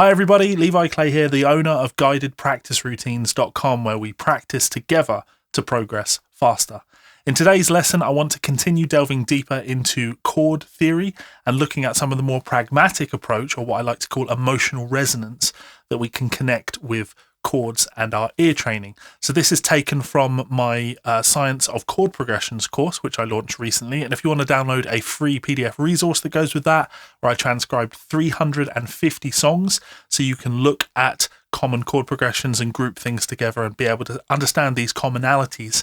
Hi everybody, Levi Clay here, the owner of guidedpracticeroutines.com, where we practice together to progress faster. In today's lesson, I want to continue delving deeper into chord theory and looking at some of the more pragmatic approach, or what I like to call emotional resonance, that we can connect with chords and our ear training. So this is taken from my Science of Chord Progressions course, which I launched recently. And if you want to download a free PDF resource that goes with that, where I transcribed 350 songs, so you can look at common chord progressions and group things together and be able to understand these commonalities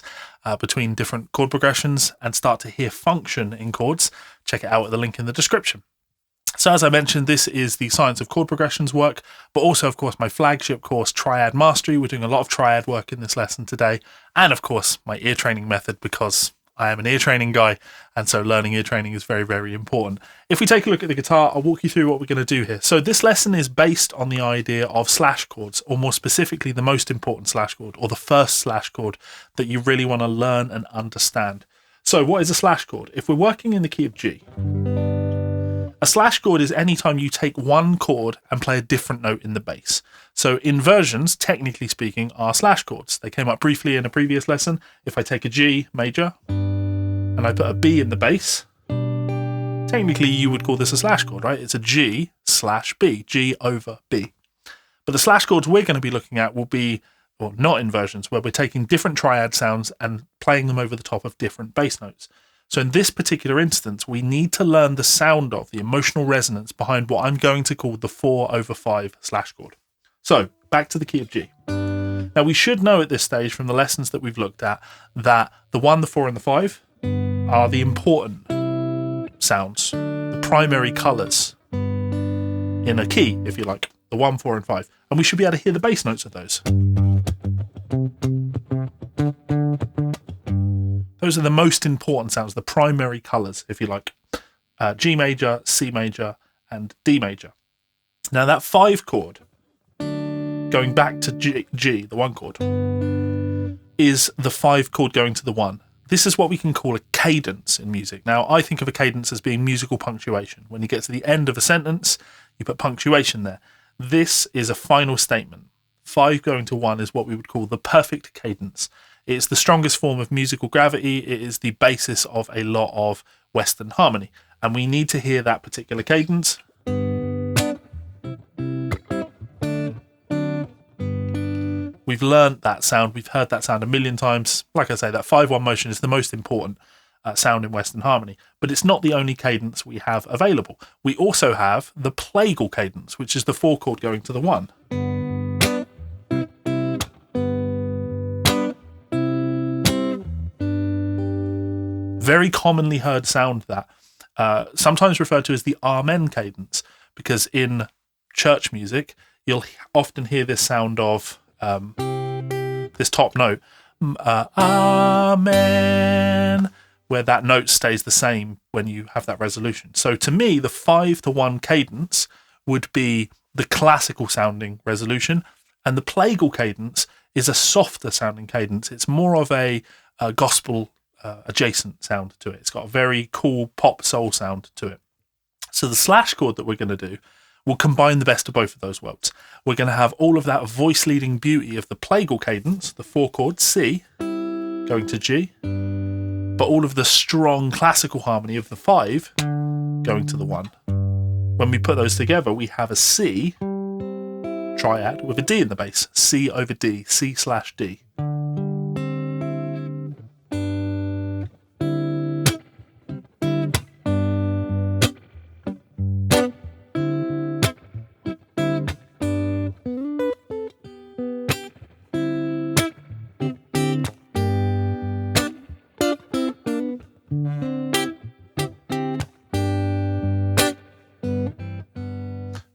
between different chord progressions and start to hear function in chords, check it out at the link in the description. So as I mentioned, this is the Science of Chord Progressions work, but also, of course, my flagship course, Triad Mastery. We're doing a lot of triad work in this lesson today. And, of course, my ear training method, because I am an ear training guy, and so learning ear training is very, very important. If we take a look at the guitar, I'll walk you through what we're going to do here. So this lesson is based on the idea of slash chords, or more specifically, the most important slash chord, or the first slash chord that you really want to learn and understand. So what is a slash chord? If we're working in the key of G, a slash chord is any time you take one chord and play a different note in the bass. So inversions, technically speaking, are slash chords. They came up briefly in a previous lesson. If I take a G major and I put a B in the bass, technically you would call this a slash chord, right? It's a G slash B, G over B. But the slash chords we're going to be looking at will be, or not inversions, where we're taking different triad sounds and playing them over the top of different bass notes. So in this particular instance, we need to learn the sound of, the emotional resonance behind what I'm going to call the 4/5 slash chord. So back to the key of G. Now we should know at this stage from the lessons that we've looked at that the 1, the 4 and the 5 are the important sounds, the primary colours in a key, if you like, the 1, 4 and 5. And we should be able to hear the bass notes of those. Those are the most important sounds, the primary colours, if you like. G major, C major, and D major. Now that 5 chord, going back to G, the 1 chord, is the 5 chord going to the 1. This is what we can call a cadence in music. Now, I think of a cadence as being musical punctuation. When you get to the end of a sentence, you put punctuation there. This is a final statement. 5 going to 1 is what we would call the perfect cadence. It's the strongest form of musical gravity. It is the basis of a lot of Western harmony. And we need to hear that particular cadence. We've learned that sound. We've heard that sound a million times. Like I say, that 5/1 motion is the most important sound in Western harmony. But it's not the only cadence we have available. We also have the plagal cadence, which is the 4 chord going to the 1. Very commonly heard sound that, sometimes referred to as the Amen cadence, because in church music, you'll often hear this sound of this top note, Amen, where that note stays the same when you have that resolution. So to me, the 5/1 cadence would be the classical sounding resolution, and the plagal cadence is a softer sounding cadence. It's more of a gospel adjacent sound to it. It's got a very cool pop soul sound to it. So the slash chord that we're going to do will combine the best of both of those worlds. We're going to have all of that voice leading beauty of the plagal cadence, the 4 chord C going to G, but all of the strong classical harmony of the 5 going to the 1. When we put those together, we have a C triad with a D in the bass, C over D, C slash D.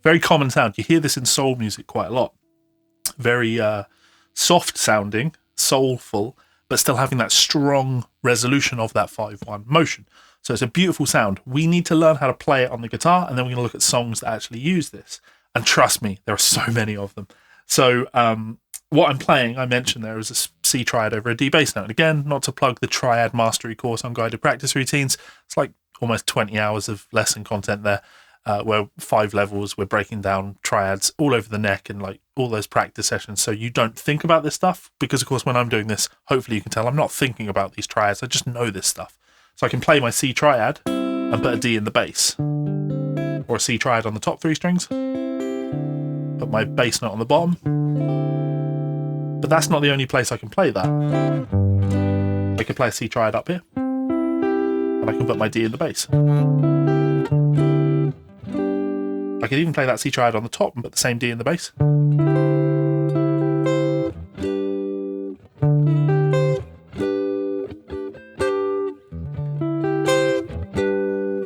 Very common sound. You hear this in soul music quite a lot. Very soft sounding, soulful, but still having that strong resolution of that 5/1 motion. So it's a beautiful sound. We need to learn how to play it on the guitar, and then we're going to look at songs that actually use this. And trust me, there are so many of them. So what I'm playing, I mentioned there, is a C triad over a D bass note. And again, not to plug the Triad Mastery course on guided practice routines. It's like almost 20 hours of lesson content there. where 5 levels, we're breaking down triads all over the neck and like all those practice sessions. So you don't think about this stuff because, of course, when I'm doing this, hopefully you can tell I'm not thinking about these triads. I just know this stuff. So I can play my C triad and put a D in the bass, or a C triad on the top 3 strings, put my bass note on the bottom. But that's not the only place I can play that. I can play a C triad up here, and I can put my D in the bass. I could even play that C triad on the top and put the same D in the bass.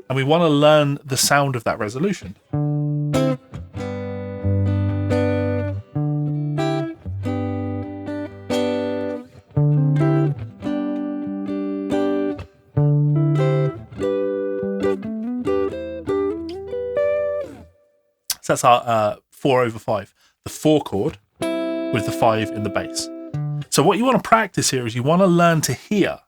And we want to learn the sound of that resolution. So that's our 4/5, the 4 chord with the 5 in the bass. So what you want to practice here is you want to learn to hear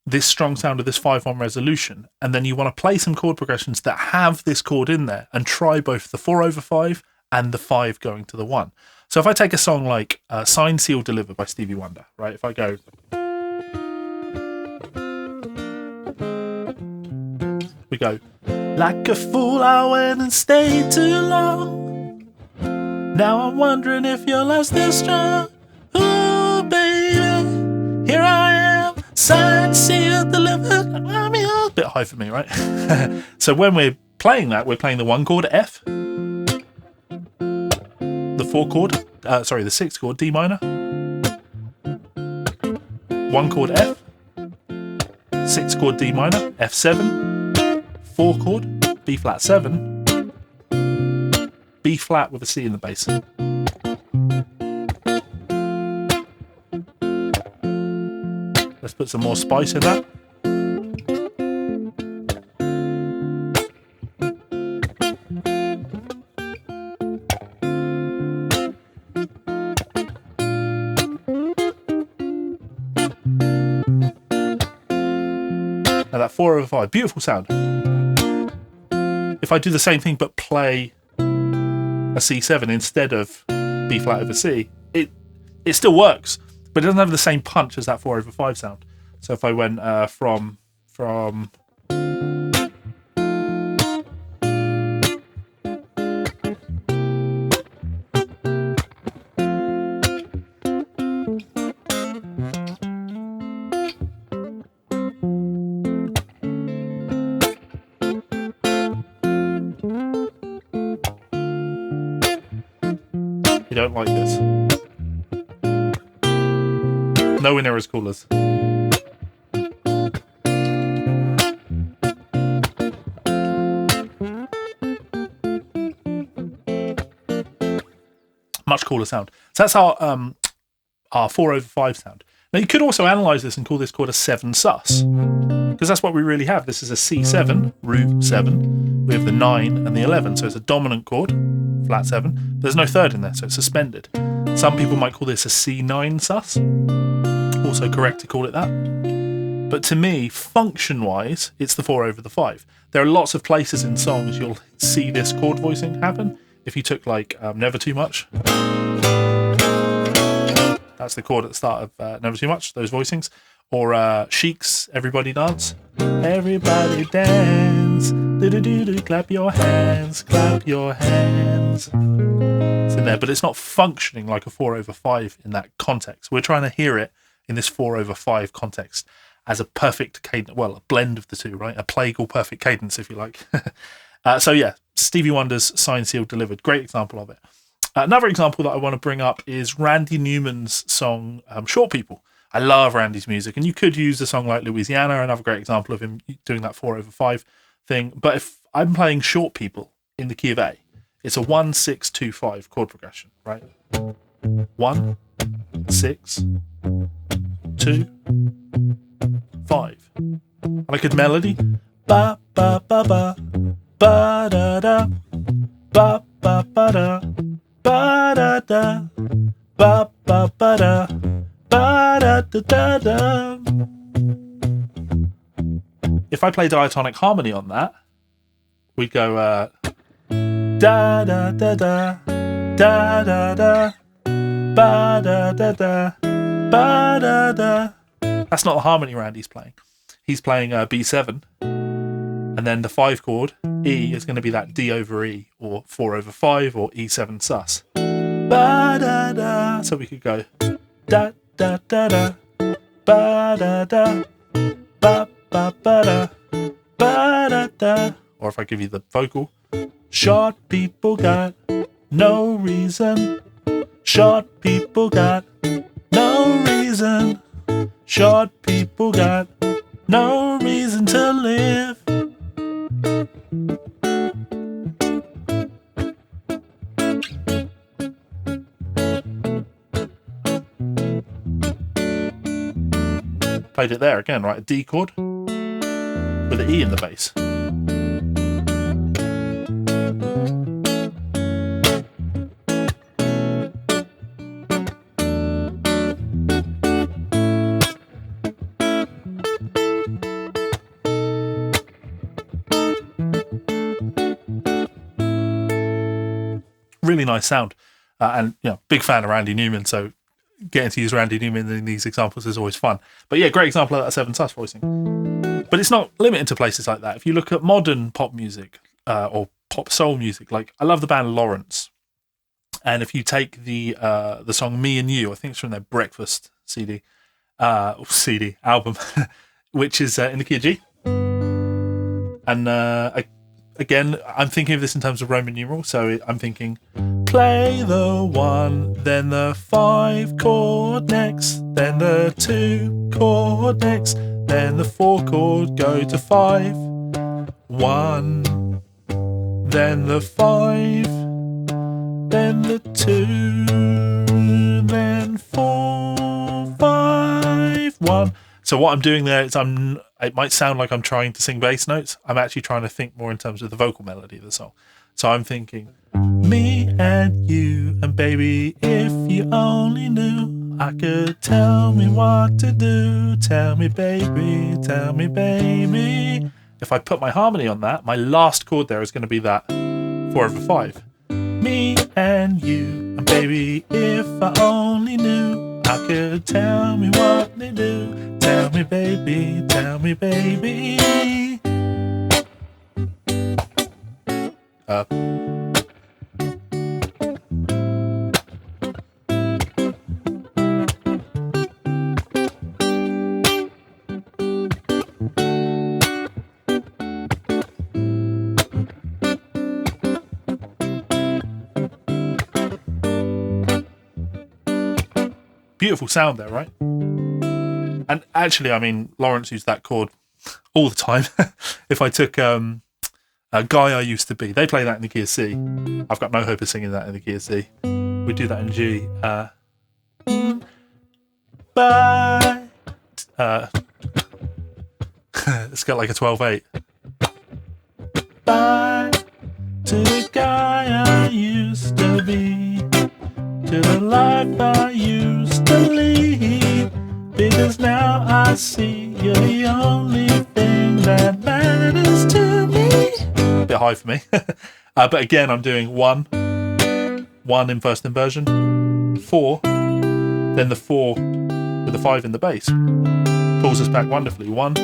this strong sound of this 5/1 resolution, and then you want to play some chord progressions that have this chord in there and try both the 4/5 and the 5 going to the 1. So if I take a song like Signed, Sealed, Delivered by Stevie Wonder, right? If I go... We go, like a fool I went and stayed too long. Now I'm wondering if your love's still strong. Ooh, baby, here I am, signed, sealed, delivered. I'm yours. Bit high for me, right? So when we're playing that, we're playing the 1 chord F, the 4 chord, the 6th chord D minor, 1 chord F, 6th chord D minor, F7, 4 chord, B flat 7, B flat with a C in the bass. Let's put some more spice in that. Now that 4/5, beautiful sound. If I do the same thing but play a C7 instead of B flat over C, it still works, but it doesn't have the same punch as that 4/5 sound. So if I went from you don't like this. Nowhere near as cool as. Much cooler sound. So that's our 4/5 sound. Now you could also analyze this and call this chord a 7 sus, because that's what we really have. This is a C7, root 7, with the 9 and the 11, so it's a dominant chord, flat 7. There's no third in there, so it's suspended. Some people might call this a C9 sus, also correct to call it that. But to me, function-wise, it's the 4/5. There are lots of places in songs you'll see this chord voicing happen. If you took like Never Too Much, that's the chord at the start of Never Too Much, those voicings. Or Chic's Everybody Dance. Everybody dance, do-do-do-do, clap your hands, clap your hands. It's in there, but it's not functioning like a 4/5 in that context. We're trying to hear it in this 4/5 context as a perfect cadence, well, a blend of the two, right? A plagal perfect cadence, if you like. So yeah, Stevie Wonder's Signed, Sealed, Delivered, great example of it. Another example that I want to bring up is Randy Newman's song, Short People. I love Randy's music, and you could use a song like Louisiana, another great example of him doing that 4/5 thing. But if I'm playing Short People in the key of A, it's a 1-6-2-5 chord progression, right? 1, 6, 2, 5. And I could melody. Ba ba ba ba ba da da ba ba ba da ba da da ba ba ba da ba da da da da. If I play diatonic harmony on that, we'd go Da da da da da da da ba da da da ba da da. That's not the harmony Randy's playing. He's playing B7, and then the 5 chord E is going to be that D over E, or 4/5, or E7 sus. Ba da da. So we could go da da da da ba da da ba ba ba da ba da da. Or if I give you the vocal, short people got no reason. Short people got no reason. Short people got no reason to live. Played it there again, right? A D chord with an E in the bass. Really nice sound, and big fan of Randy Newman, so getting to use Randy Newman in these examples is always fun. But yeah, great example of that 7 sus voicing. But it's not limited to places like that. If you look at modern pop music or pop soul music, like I love the band Lawrence, and if you take the song "Me and You," I think it's from their Breakfast album, which is in the key of G, and again, I'm thinking of this in terms of Roman numeral, so I'm thinking play the 1, then the 5 chord next, then the 2 chord next, then the 4 chord, go to 5, 1, then the 5, then the 2, then 4, 5, 1. So what I'm doing there is it might sound like I'm trying to sing bass notes. I'm actually trying to think more in terms of the vocal melody of the song. So I'm thinking, me and you, and baby, if you only knew, I could tell me what to do. Tell me, baby, tell me, baby. If I put my harmony on that, my last chord there is going to be that 4/5. Me and you, and baby, if I only knew, I could tell me what to do. Tell me, baby, tell me, baby. Beautiful sound there, right? And actually, I mean, Lawrence used that chord all the time. If I took a Guy I Used to Be, they play that in the key of C. I've got no hope of singing that in the key of C. We do that in G. Bye. It's got like a 12/8. Bye to the guy I used to be, to the life I used to lead, because now I see you're the only thing that matters to me. A bit high for me. But again, I'm doing 1 in first inversion, 4, then the 4 with the 5 in the bass. Pulls us back wonderfully. 1.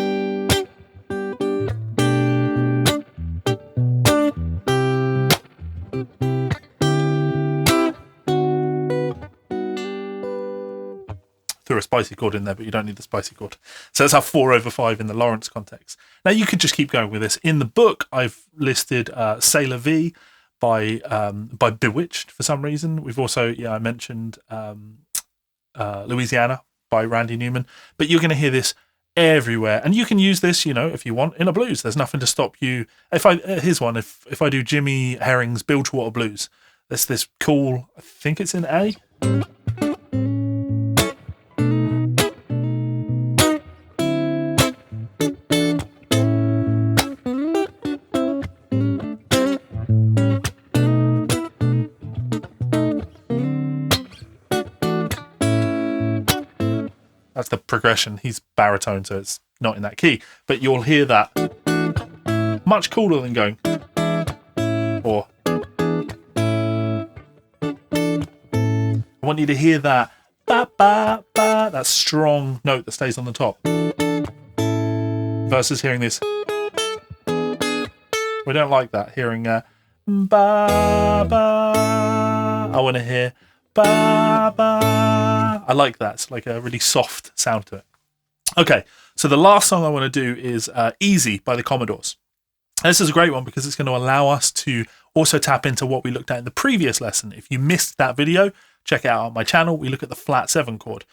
Threw a spicy chord in there, but you don't need the spicy chord. So that's our 4/5 in the Lawrence context. Now you could just keep going with this. In the book, I've listed Sailor V by Bewitched for some reason. We've also, I mentioned Louisiana by Randy Newman. But you're going to hear this everywhere, and you can use this, if you want, in a blues. There's nothing to stop you. Here's one. If I do Jimmy Herring's Bilgewater Blues, there's this cool. I think it's in A. That's the progression. He's baritone, so it's not in that key. But you'll hear that much cooler than going. Or I want you to hear that ba ba ba, that strong note that stays on the top, versus hearing this. We don't like that, hearing ba ba. I want to hear ba ba. I like that. It's like a really soft sound to it. Okay, so the last song I want to do is Easy by the Commodores. This is a great one because it's going to allow us to also tap into what we looked at in the previous lesson. If you missed that video, check it out on my channel. We look at the flat 7 chord.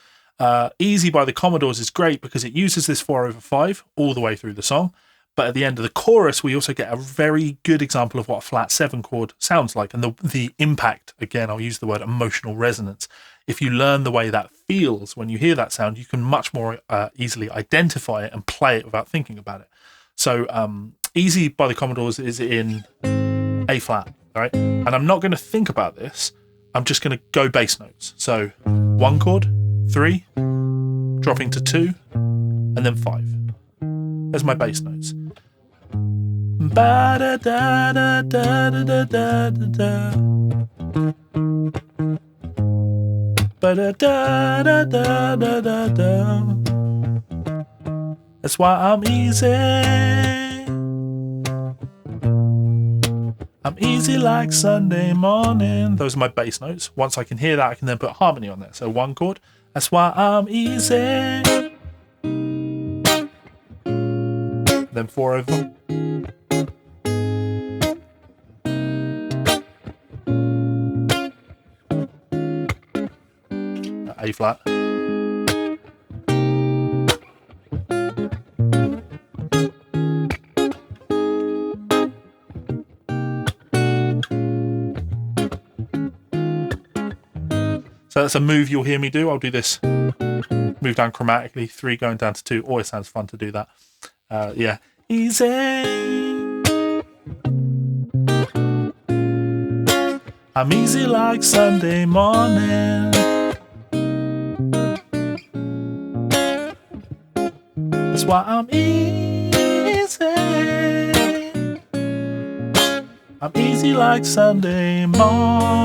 Easy by the Commodores is great because it uses this 4/5 all the way through the song. But at the end of the chorus, we also get a very good example of what a flat 7 chord sounds like. And the impact, again, I'll use the word emotional resonance. If you learn the way that feels when you hear that sound, you can much more easily identify it and play it without thinking about it. So Easy by the Commodores is in A flat, right? And I'm not going to think about this. I'm just going to go bass notes. So 1 chord, 3, dropping to 2, and then 5. There's my bass notes. Ba da da da da da da da. Ba da da da da da da da. That's why I'm easy. I'm easy like Sunday morning. Those are my bass notes. Once I can hear that, I can then put harmony on there. So 1 chord. That's why I'm easy. Then 4 over. A flat. So that's a move you'll hear me do. I'll do this. Move down chromatically. 3 going down to 2. Always sounds fun to do that. Yeah. Easy. I'm easy like Sunday morning. That's why I'm easy. I'm easy like Sunday morning.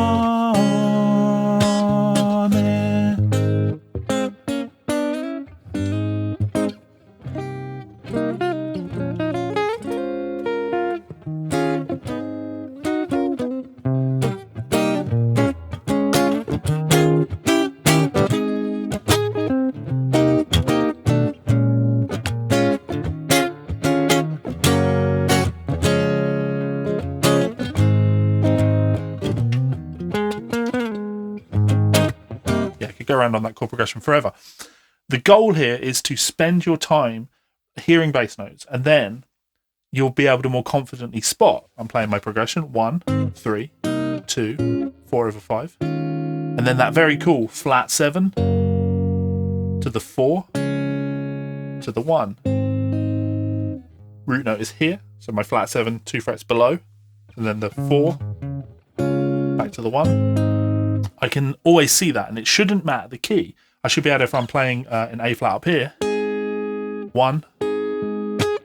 Go around on that chord progression forever. The goal here is to spend your time hearing bass notes, and then you'll be able to more confidently spot. I'm playing my progression 1, 3, 2, 4/5, and then that very cool flat 7 to the 4 to the 1. Root note is here, so my flat 7 2 frets below, and then the 4 back to the 1. I can always see that, and it shouldn't matter the key. I should be able to, if I'm playing in A flat up here, 1,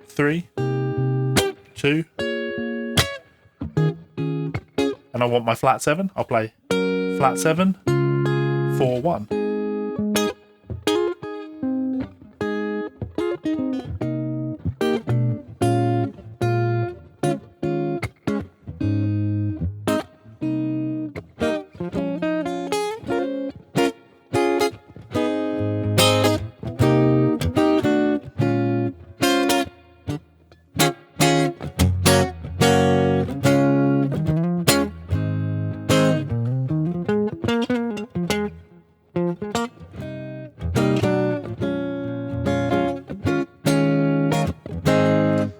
3, 2, and I want my flat 7, I'll play flat 7, 4, 1.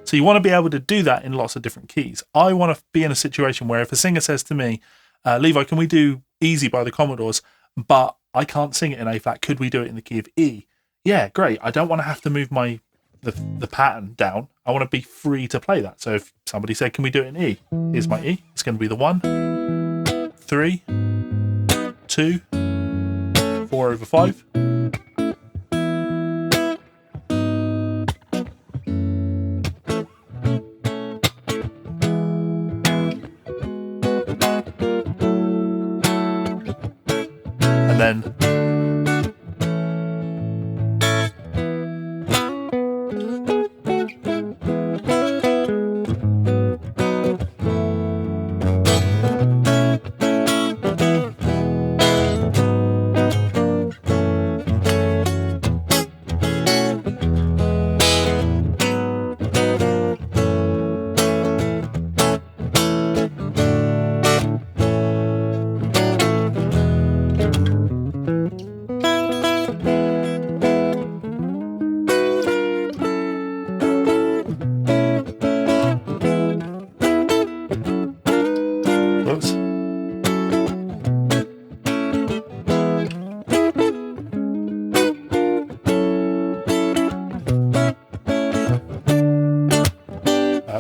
So you want to be able to do that in lots of different keys. I want to be in a situation where if a singer says to me, Levi, can we do Easy by the Commodores, but I can't sing it in A flat, could we do it in the key of E? Yeah, great. I don't want to have to move the pattern down. I want to be free to play that. So if somebody said, can we do it in E? Here's my E. It's going to be the 1, 3, 2, 4/5. and then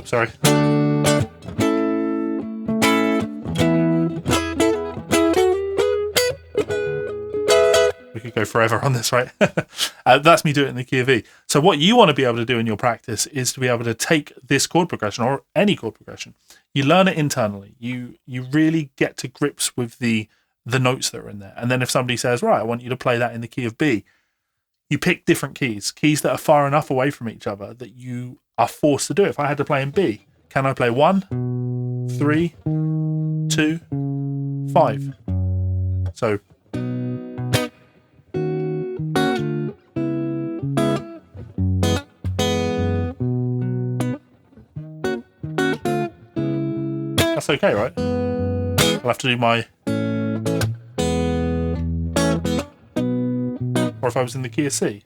sorry. We could go forever on this, right? That's me doing it in the key of E. So what you want to be able to do in your practice is to be able to take this chord progression or any chord progression. You learn it internally. You really get to grips with the notes that are in there. And then if somebody says, right, I want you to play that in the key of B, you pick different keys that are far enough away from each other that you are forced to do it. If I had to play in B, can I play 1, 3, 2, 5? So that's okay, right? I'll have to do my... Or if I was in the key of C.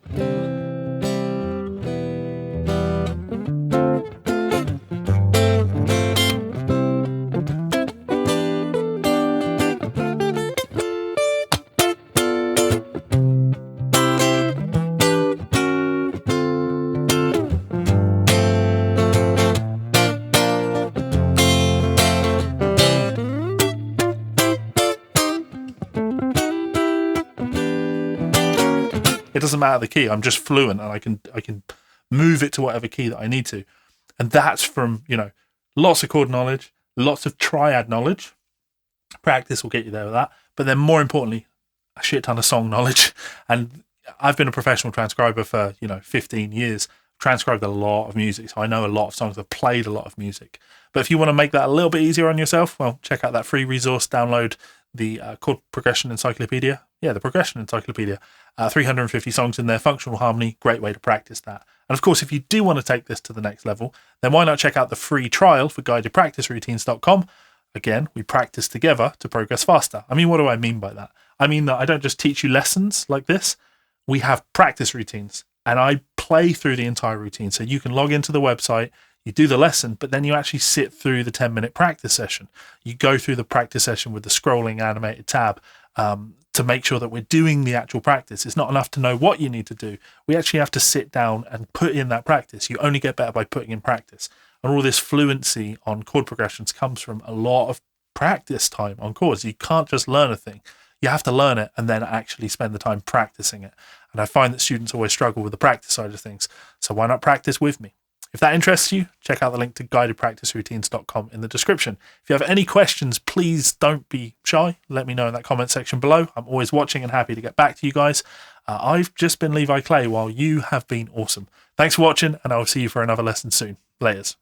It doesn't matter the key. I'm just fluent, and I can move it to whatever key that I need to. And that's from, lots of chord knowledge, lots of triad knowledge. Practice will get you there with that. But then more importantly, a shit ton of song knowledge. And I've been a professional transcriber for, 15 years. Transcribed a lot of music. So I know a lot of songs. I've played a lot of music. But if you want to make that a little bit easier on yourself, well, check out that free resource. Download the chord progression encyclopedia. Yeah, the progression encyclopedia. 350 songs in there, functional harmony, great way to practice that. And of course, if you do want to take this to the next level, then why not check out the free trial for guidedpracticeroutines.com. Again, we practice together to progress faster. I mean, what do I mean by that? I mean that I don't just teach you lessons like this. We have practice routines, and I play through the entire routine. So you can log into the website, you do the lesson, but then you actually sit through the 10-minute practice session. You go through the practice session with the scrolling animated tab to make sure that we're doing the actual practice. It's not enough to know what you need to do. We actually have to sit down and put in that practice. You only get better by putting in practice. And all this fluency on chord progressions comes from a lot of practice time on chords. You can't just learn a thing. You have to learn it and then actually spend the time practicing it. And I find that students always struggle with the practice side of things. So why not practice with me? If that interests you, check out the link to guidedpracticeroutines.com in the description. If you have any questions, please don't be shy. Let me know in that comment section below. I'm always watching and happy to get back to you guys. I've just been Levi Clay while you have been awesome. Thanks for watching, and I will see you for another lesson soon. Laters.